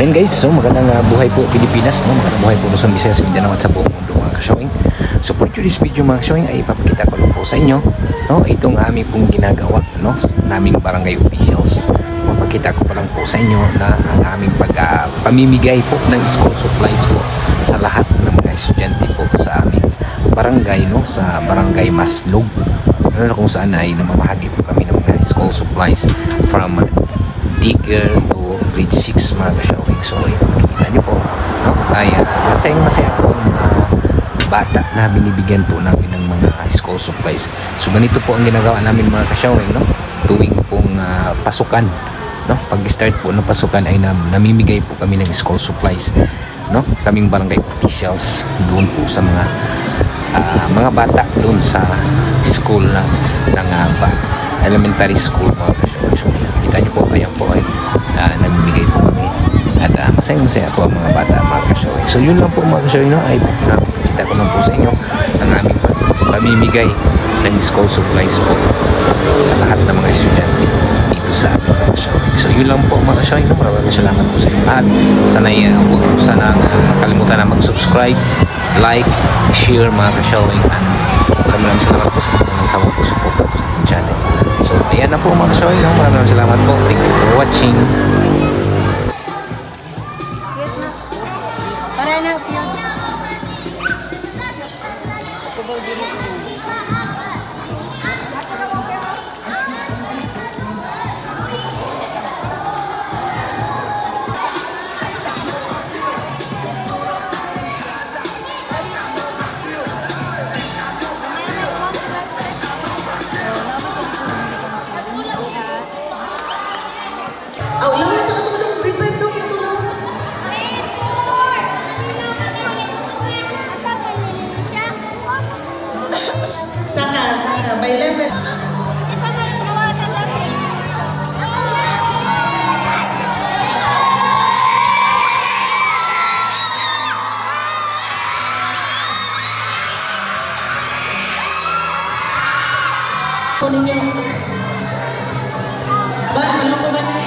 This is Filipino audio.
So yun guys, so magandang buhay po Pilipinas, no? Magandang buhay po Luzon, Visayas, Mindanao at sa buong mundo mga ka-showing. So for today's video mga ka-showing ay ipapakita ko lang po sa inyo, no? Itong aming pong ginagawa, no? Naming barangay officials. Papakita ko pa lang po sa inyo na ang aming pamimigay po ng school supplies po sa lahat ng mga estudyante po sa aming barangay, no? Sa barangay Maslog, ano, kung saan ay namamahagi po kami ng mga school supplies from digger to grade 6 mga ka-showing. So makikita nyo po, no? Ay masayang-masaya po ang bata na binibigyan po namin ng mga school supplies. So ganito po ang ginagawa namin mga ka-showing, no? Tuwing pong pasukan, no? Pag start po ng pasukan ay namimigay po kami ng school supplies, no? Kaming barangay officials doon po sa mga bata doon sa school ng elementary school mga ka-showing. So kita nyo po, ayan po ay namimigay po kami at masayang-masaya po ang mga bata mga ka-showing. So yun lang po mga ka-showing, no? Ay kita ko lang po sa inyo ang aming pamimigay ng school supplies po sa lahat ng mga estudyante dito sa aming mga ka-showing. So yun lang po mga ka-showing, no? Maraming salamat po sa inyo at sana kalimutan na mag-subscribe, like, share mga ka-showing, and maraming salamat po sa mga nagsama po support po sa ating channel. So ayan na po mga ka-showing, no? Maraming salamat po, thank you for watching. Saka, by level. Kunin niyo. Ba, walang po ba